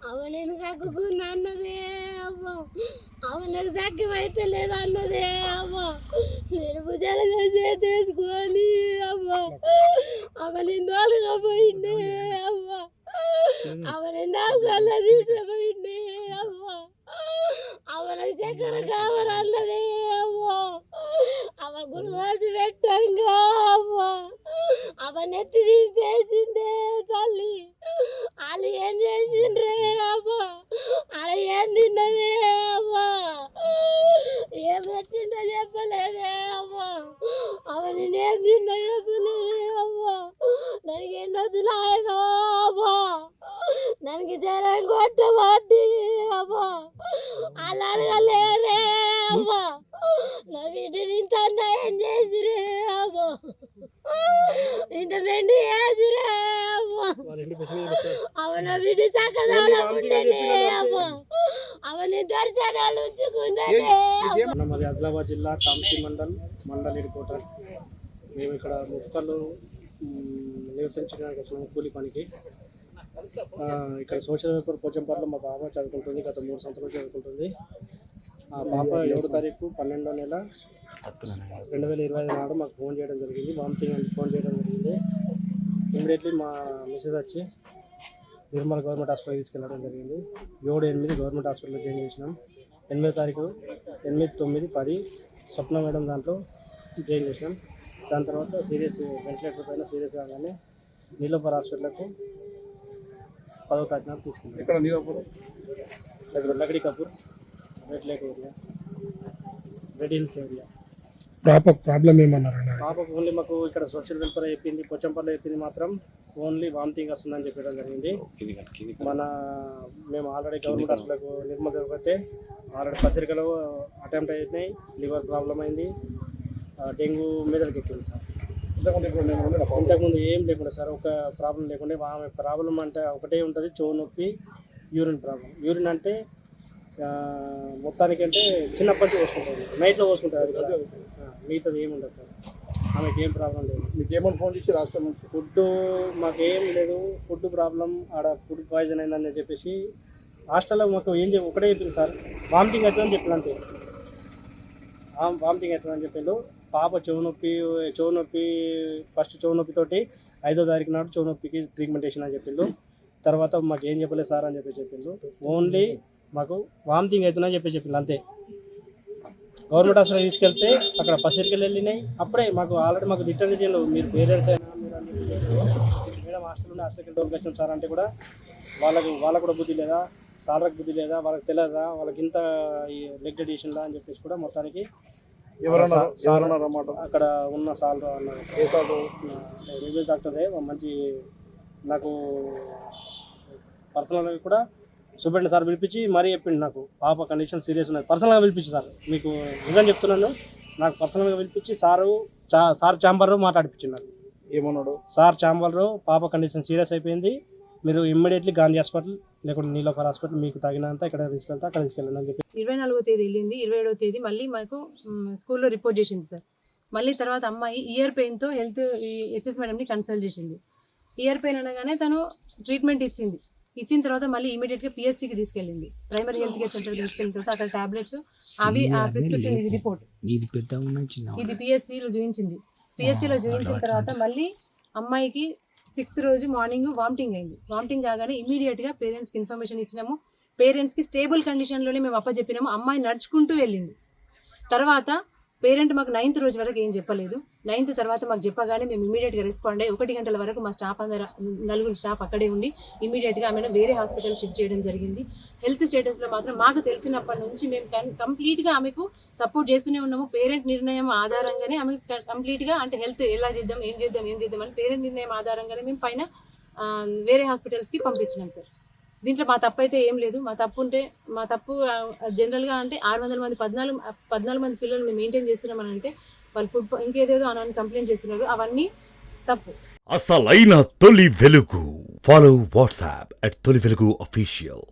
అవలేను కక్కుకున్నా అన్నదే అవ్వ. అవలకు సాధ్యమైతే లేదు అన్నదే అవ్వ. నేను భుజాలుగా చేతేసుకొని అవ్వ అవలిందోలుగా పోయిండే అవ్వ. అవలిందా కళ్ళ తీసిపోయిండే అవ్వ. అవలకు చక్కెర కావరన్నదే అవ్వ. అవ గుడివాసి పెట్టంగా అవ్వ. అవనెత్తి దింపేసిందే తల్లి. వాళ్ళు ఏం చేసిండ్రే అవ్వ. ఆడ ఏం తిన్నదే అవ్వ. ఏం పెట్టిండో చెప్పలేదే అవ్వ. అవ నేనేం తిన్నా చెప్పలేదే అవ్వ. ನನಗೆ ఎన్నొద్దులు ఆయన అవ్వ. ನನಗೆ జ్వరం కొట్టబట్టి అవ్వ. వాళ్ళు అడగలేరే అవ్వ. నా బిడ్డని ఇంత అన్యాయం చేసిరే అవ్వ. ఇంత వెండి వేసిరే అవ్వ. ಅವನ ಬಿಡಿ ಸಾಕದಾಲ ಮುಂಡೆನೆ ಅಪ್ಪ ಅವನ ದರ್ಶನಾలు ఉంచుకుందనే. మాది ఆదిలాబాద్ జిల్లా తాంసీ మండల్ హెడ్ క్వార్టర్. మేము ఇక్కడ ముక్కలు నివసించడానికి వచ్చిన కూలి పనికి. ఇక్కడ సోషల్ వెల్ఫేర్ పోచంపల్లిలో మా పాప చదువుకుంటుంది. గత 3 సంవత్సరాలు చదువుకుంటుంది. ఆ పాప 7వ తారీఖు 12వ నెల 2025 నాడు మాకు ఫోన్ చేయడం జరిగింది. వామిటింగ్ అని ఫోన్ చేయడం జరిగింది. ఇమ్మీడియట్లీ మా మెసేజ్ వచ్చి నిర్మల్ గవర్నమెంట్ హాస్పిటల్ తీసుకెళ్ళడం జరిగింది. 7-8 గవర్నమెంట్ హాస్పిటల్లో జాయిన్ చేసినాం. 8వ తారీఖు 8, 9, 10 స్వప్న మేడం దాంట్లో జాయిన్ చేసినాం. దాని తర్వాత సీరియస్ వెంటిలేటర్ పైన సీరియస్ కాగానే నీలోఫర్ హాస్పిటల్కు 10వ తారీఖు నాడు తీసుకెళ్ళాం. ఇక్కడ Niloufer Lakdikapul, red lake area, Red Hills area. Problem ఏమన్నారండి? పాపకు ఓన్లీ మాకు ఇక్కడ సోషల్ వెల్ఫేర్ అయిపోయింది, పోచంపల్లి అయిపోయింది, మాత్రం ఓన్లీ వామిటింగ్ వస్తుందని చెప్పడం జరిగింది. మేము ఆల్రెడీ గవర్నమెంట్ హాస్పిటల్కు నిర్మల్ జరిగితే ఆల్రెడీ పసిరికలు అటెంప్ట్ అయినాయి. లివర్ ప్రాబ్లం అయింది, డెంగ్యూ మీదకి ఎక్కింది సార్. ఇంతకుముందు ఏం లేకుండా సార్, ఒక ప్రాబ్లం లేకుండా. ఆమె ప్రాబ్లం అంటే ఒకటే ఉంటుంది, చెవు నొప్పి, యూరిన్ ప్రాబ్లం. యూరిన్ అంటే మొత్తానికంటే చిన్నప్పటి పోసుకుంటుంది, నైట్లో పోసుకుంటుంది. అది మిగతాది ఏమి ఉండదు సార్. ఆమెకి ఏం ప్రాబ్లం లేదు. మీకు ఏమైనా ఫోన్ చేసి రాష్ట్రం నుంచి? ఫుడ్ మాకేం లేదు, ఫుడ్ ప్రాబ్లం, ఆడ ఫుడ్ పాయిజన్ అయిందని చెప్పేసి హాస్టల్లో మాకు ఒకటే చెప్పింది సార్, వామిటింగ్ అవుతుందని చెప్పాను అంతే. వామిటింగ్ అవుతుందని చెప్పిండు. పాప చెవు నొప్పి ఫస్ట్ చెవు నొప్పితోటి 5వ తారీఖు నాడు చెవు నొప్పికి ట్రీట్మెంట్ వేసిన అని చెప్పిండు. తర్వాత మాకు ఏం చెప్పలేదు సార్ అని చెప్పిండు. ఓన్లీ మాకు వామిటింగ్ అవుతుందని చెప్పిండు అంతే. గవర్నమెంట్ హాస్పిటల్ తీసుకెళ్తే అక్కడ పసిరికలు వెళ్ళినాయి. అప్పుడే మాకు ఆల్రెడీ మాకు రిటర్న్ చేయాలి, మీరు పేరెంట్స్ అయినా మీరు అని చెప్పి మేడం హాస్టల్కి డోర్కి వచ్చాం సార్ అంటే కూడా వాళ్ళకు కూడా బుద్ధి లేదా, సార్లకు బుద్ధి లేదా, వాళ్ళకి తెలియదా, వాళ్ళకి ఇంత నెగ్లెక్ట్ చేసిందా అని చెప్పేసి కూడా మొత్తానికి అక్కడ ఉన్న సార్ అన్నారు. రివ్యూ డాక్టరే మంచి నాకు పర్సనల్గా కూడా సూపరింటెండెంట్ సార్ పిలిపించి మరీ చెప్పిండు, నాకు పాప కండిషన్ సీరియస్ ఉన్నది. పర్సనల్గా పిలిపించి సార్, మీకు నిజం చెప్తున్నాను, నాకు పర్సనల్గా పిలిపించి సార్ ఛాంబర్ మాట్లాడిపించింది. నాకు ఏమన్నాడు? సార్ ఛాంబర్ పాప కండిషన్ సీరియస్ అయిపోయింది, మీరు ఇమ్మీడియట్లీ గాంధీ హాస్పిటల్ లేకుంటే నీలోఫర్ హాస్పిటల్ మీకు తగినంత ఇక్కడ తీసుకెళ్తా అక్కడ తీసుకెళ్ళండి అని చెప్పి 24వ తేదీ వెళ్ళింది. 27వ తేదీ మళ్ళీ మాకు స్కూల్లో రిపోర్ట్ చేసింది సార్. మళ్ళీ తర్వాత అమ్మాయి ఇయర్ పెయిన్తో హెచ్ఎస్ మేడంని కన్సల్ట్ చేసింది. ఇయర్ పెయిన్ అనగానే తను ట్రీట్మెంట్ ఇచ్చిన తర్వాత మళ్ళీ ఇమీడియట్గా పిహెచ్సికి తీసుకెళ్ళింది. ప్రైమరీ హెల్త్ కేర్ సెంటర్ తీసుకెళ్ళిన తర్వాత అక్కడ టాబ్లెట్స్ అవి ఆ ప్రిస్క్రిప్షన్ రిపోర్ట్ ఇది పిహెచ్సిలో చూపించింది. పిహెచ్సిలో చూపించిన తర్వాత మళ్ళీ అమ్మాయికి 6th రోజు మార్నింగ్ వామిటింగ్ అయింది. వామిటింగ్ కాగానే ఇమీడియట్గా పేరెంట్స్కి ఇన్ఫర్మేషన్ ఇచ్చినాము. పేరెంట్స్కి స్టేబుల్ కండిషన్లోనే మేము అప్పచెప్పినాము. అమ్మాయి నడుచుకుంటూ వెళ్ళింది. తర్వాత పేరెంట్ మాకు 9th రోజు వరకు ఏం చెప్పలేదు. 9th తర్వాత మాకు చెప్పగానే మేము ఇమీడియట్గా రెస్పాండ్ అయ్యి 1 గంటల వరకు మా స్టాఫ్ అందరూ 4 స్టాఫ్ అక్కడే ఉండి ఇమీడియట్గా ఆమెను వేరే హాస్పిటల్ షిఫ్ట్ చేయడం జరిగింది. హెల్త్ స్టేటస్లో మాత్రం మాకు తెలిసినప్పటి నుంచి మేము కంప్లీట్గా ఆమెకు సపోర్ట్ చేస్తూనే ఉన్నాము. పేరెంట్ నిర్ణయం ఆధారంగానే ఆమె కంప్లీట్గా అంటే హెల్త్ ఎలా చేద్దాం ఏం చేద్దాం అని పేరెంట్ నిర్ణయం ఆధారంగానే మేము పైన వేరే హాస్పిటల్స్కి పంపించినాం సార్. దీంట్లో మా తప్పు అయితే ఏం లేదు. మా తప్పు జనరల్గా అంటే 600 మంది 14 మంది పిల్లలు మేము మెయింటైన్ చేస్తున్నామని అంటే వాళ్ళు ఫుడ్ ఇంకేదేదో అని కంప్లైంట్ చేస్తున్నారు. అవన్నీ తప్పు. అసలైన తొలి వెలుగు. ఫాలో వాట్సాప్ @తొలి వెలుగు official.